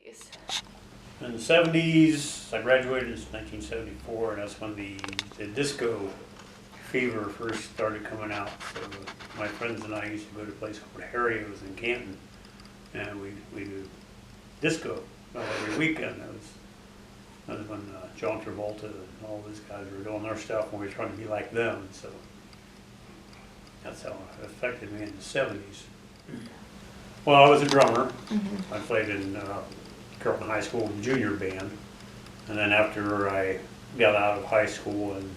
In the 70s, I graduated in 1974, and that's when the disco fever first started coming out. So my friends and I used to go to a place called Harry's in Canton, and we do disco every weekend. That was when John Travolta and all these guys were doing their stuff, and we were trying to be like them. So that's how it affected me in the 70s. Well, I was a drummer. I played in Carrollton High School junior band, and then after I got out of high school and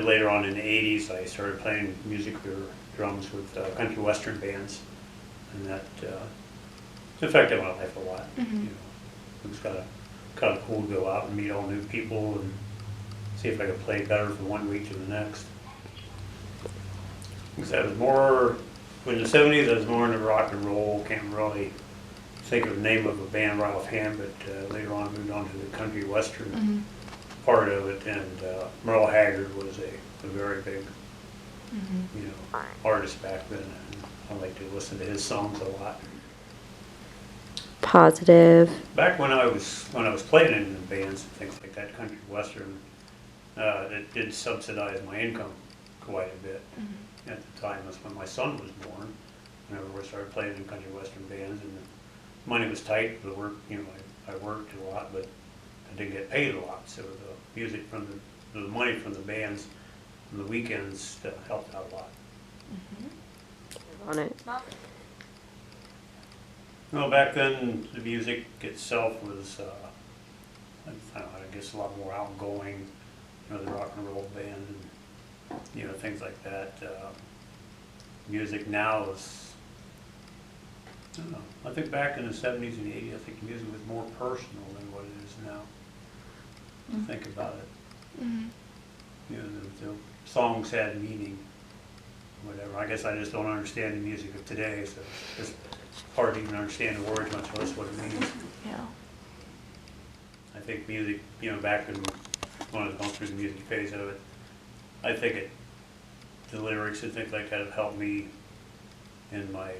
later on in the 80s, I started playing music or drums with country western bands, and that affected my life a lot. You know, it was kind of cool to go out and meet all new people and see if I could play better from one week to the next. Because I was more, in the 70s, I was more into rock and roll. Can't really think of the name of a band right offhand, but later on moved on to the country western part of it, and Merle Haggard was a very big you know, artist back then, and I like to listen to his songs a lot. Positive. Back when I was playing in the bands and things like that, country western, it did subsidize my income quite a bit. At the time, that's when my son was born. Whenever we started playing in country western bands, and the money was tight. The work, you know, I worked a lot, but I didn't get paid a lot. So the music from the money from the bands on the weekends helped out a lot. On it. Well, back then the music itself was, I don't know, I guess a lot more outgoing. You know, the rock and roll band, and you know, things like that. Music now is, I don't know. I think back in the 70s and 80s, I think music was more personal than what it is now. Think about it. You know, the songs had meaning, whatever. I guess I just don't understand the music of today, so it's hard to even understand the words, much less what it means. Yeah. I think music, you know, back when I was going through the music phase of it, I think the lyrics and things like that have helped me in my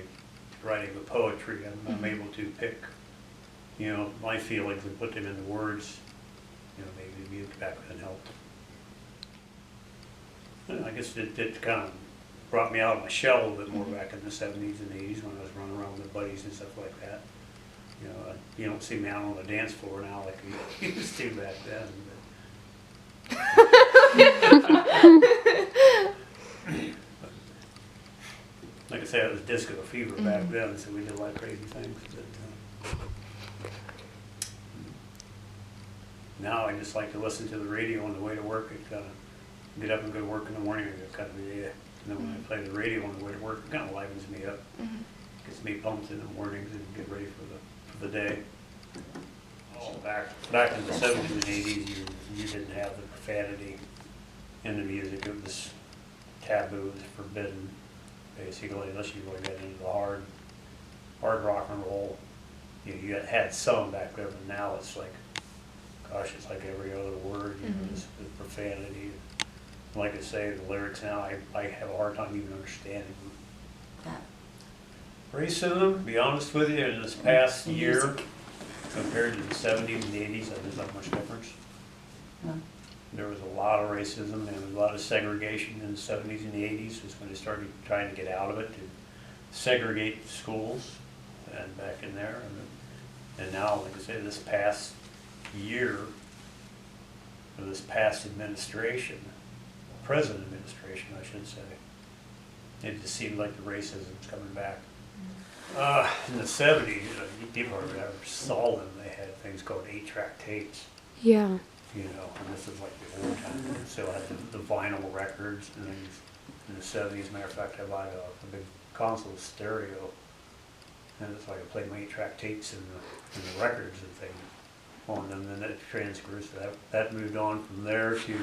writing of poetry. I'm able to pick, you know, my feelings and put them into words. You know, maybe the music back then helped. And I guess it kind of brought me out of my shell a little bit more back in the 70s and 80s when I was running around with buddies and stuff like that. You know, you don't see me out on the dance floor now like we used to back then. Like I said, it was disco fever back then, so we did a lot of crazy things. But, now I just like to listen to the radio on the way to work. It kind of get up and go to work in the morning. It kind of and then when I play the radio on the way to work, it kind of livens me up. Gets me pumped in the mornings and get ready for the day. Oh, back in the 70s and 80s, you didn't have the profanity in the music. It was taboo, it was forbidden, basically, unless you really got into the hard rock and roll. You had some back there, but now it's like, gosh, it's like every other word, you know, this profanity. Like I say, the lyrics now, I have a hard time even understanding them. Racism, to be honest with you, in this past year, compared to the 70s and the 80s, there's not much difference. There was a lot of racism, and there was a lot of segregation in the 70s and the 80s. Is when they started trying to get out of it, to segregate the schools, and back in there. And now, like I say, this past year, or this past administration, present administration, I should say, it just seemed like the racism's coming back. In the 70s, people never saw them. They had things called 8-track tapes. Yeah. You know, and this is like the old time. They still had the vinyl records, and then in the 70s, matter of fact, I bought a big console stereo, and it's like I played my 8-track tapes and the records and things on them, and then it transfers. So that moved on from there to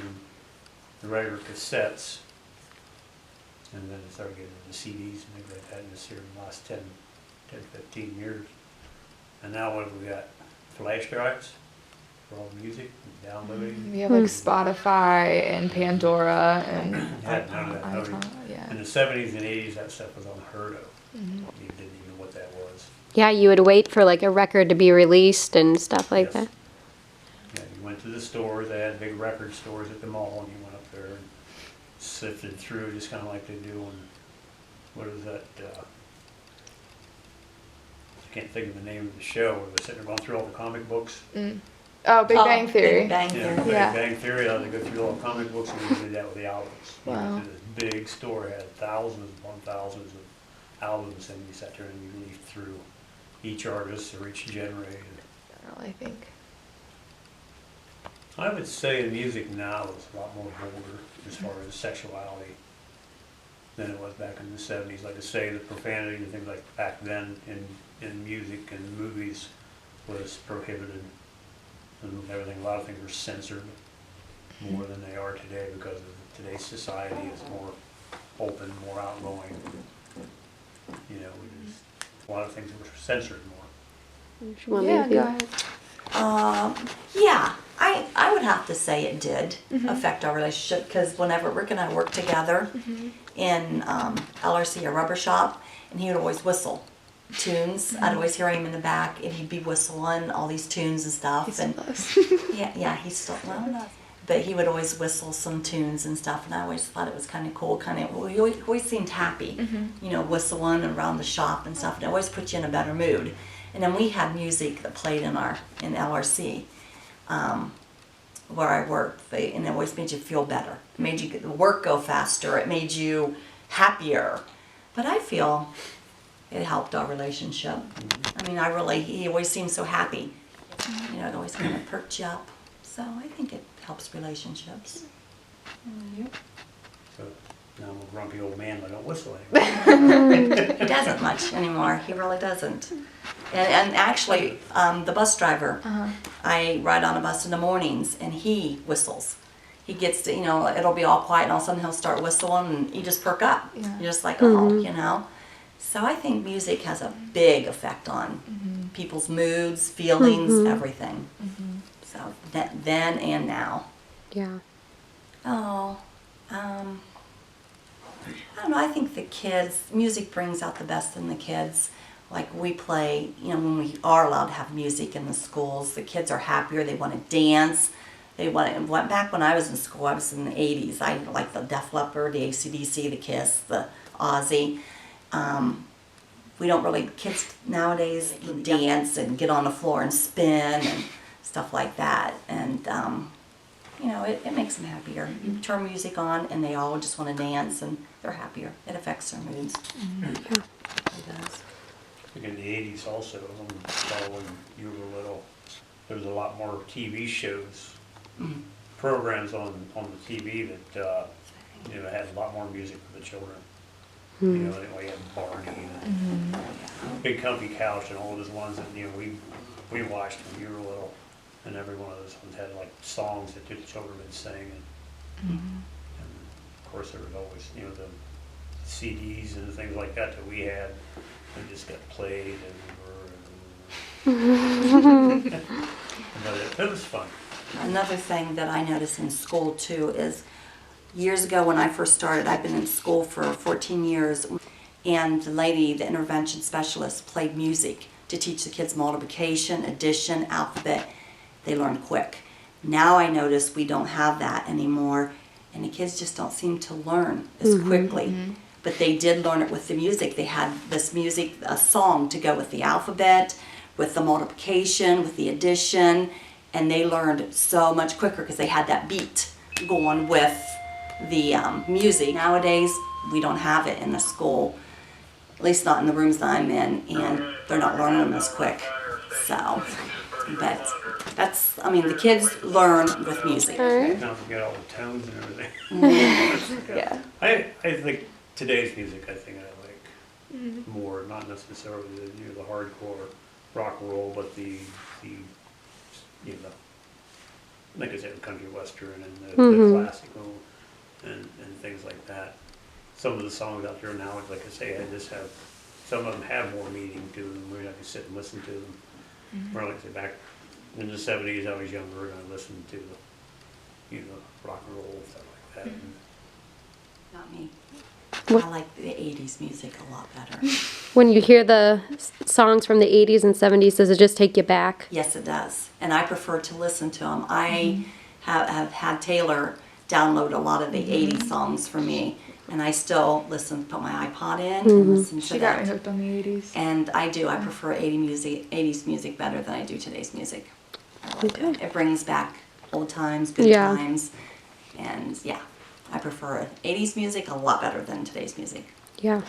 the regular cassettes, and then it started getting into CDs and things like that in this year in the last 10, 15 years. And now what have we got? Flash drives for all the music and downloading. We have like Spotify and Pandora and Had none of that. yeah. In the 70s and 80s, that stuff was unheard of. You didn't even know what that was. Yeah, you would wait for like a record to be released and stuff like Yes. that. Yeah, you went to the stores, they had big record stores at the mall, and you went up there and sifted through, just kind of like they do on, what is that, I can't think of the name of the show, where they're sitting there going through all the comic books. Oh, Big Bang Theory. Big Bang Yeah, Theory. Big Yeah. Bang Theory, how they go through all the comic books, and they did that with the albums. You Wow. went to this big store, had thousands upon thousands of albums, and you sat there and you leafed through each artist or each generator. I think. I would say the music now is a lot more vulgar as far as sexuality than it was back in the 70s. Like I say, the profanity and things like back then in music and movies was prohibited. And everything, a lot of things were censored more than they are today because of today's society is more open, more outgoing. You know, a lot of things were censored more. You want me Yeah, to go do- ahead. Yeah, I would have to say it did affect our relationship because whenever Rick and I worked together in LRC, a rubber shop, and he would always whistle tunes. I'd always hear him in the back, and he'd be whistling all these tunes and stuff. He still And does. yeah, he's still well, but he would always whistle some tunes and stuff, and I always thought it was kind of cool. He always seemed happy, you know, whistling around the shop and stuff. And it always put you in a better mood. And then we had music that played in LRC, where I worked, and it always made you feel better. It made you the work go faster. It made you happier. But I feel it helped our relationship. I mean, he always seemed so happy. You know, it always kind of perked you up. So I think it helps relationships. So now I'm a grumpy old man, I don't whistle anymore. He doesn't much anymore. He really doesn't. And actually, the bus driver, I ride on a bus in the mornings, and he whistles. He gets to, you know, it'll be all quiet, and all of a sudden he'll start whistling, and you just perk up. Yeah. You're just like, oh, you know. So I think music has a big effect on people's moods, feelings, everything. So then and now. Yeah. Oh, I don't know. I think the kids, music brings out the best in the kids. Like we play, you know, when we are allowed to have music in the schools, the kids are happier. They want to dance. They want to, back when I was in school, I was in the 80s. I liked the Def Leppard, the AC/DC, the Kiss, the Ozzy. We don't really, kids nowadays dance and get on the floor and spin and stuff like that. And, you know, it makes them happier. You turn music on and they all just want to dance and they're happier. It affects their moods. It does. I think in the 80s also, when you were little, there was a lot more TV shows, programs on the TV that, you know, had a lot more music for the children. You know, we had Barney and Big Comfy Couch and all those ones that, you know, we watched when you were little. And every one of those ones had like songs that the children would sing. And of course there was always, you know, the CDs and things like that we had. They just got played and but it was fun. Another thing that I noticed in school too is years ago when I first started, I've been in school for 14 years, and the lady, the intervention specialist, played music to teach the kids multiplication, addition, alphabet. They learned quick. Now I notice we don't have that anymore, and the kids just don't seem to learn as quickly. But they did learn it with the music. They had this music, a song to go with the alphabet, with the multiplication, with the addition, and they learned so much quicker because they had that beat going with the music. Nowadays, we don't have it in the school, at least not in the rooms that I'm in, and they're not learning them as quick. So, but that's, I mean, the kids learn with music. Don't forget all the tones and everything. Yeah. I think today's music, I think I like more, not necessarily the, you know, the hardcore rock and roll, but the you know, like I said, the country western and the classical and things like that. Some of the songs out there now, like I say, I just have, some of them have more meaning to them, where I can sit and listen to them. Where like I say, back in the 70s, I was younger and I listened to the, you know, rock and roll, stuff like that. Not me. I like the 80s music a lot better. When you hear the songs from the 80s and 70s, does it just take you back? Yes, it does. And I prefer to listen to them. I have had Taylor download a lot of the 80s songs for me. And I still put my iPod in and listen to She that. got me hooked on the 80s. And I do. I prefer 80s music better than I do today's music. I like it. It brings back old times, good Yeah. times. And yeah, I prefer 80s music a lot better than today's music. Yeah.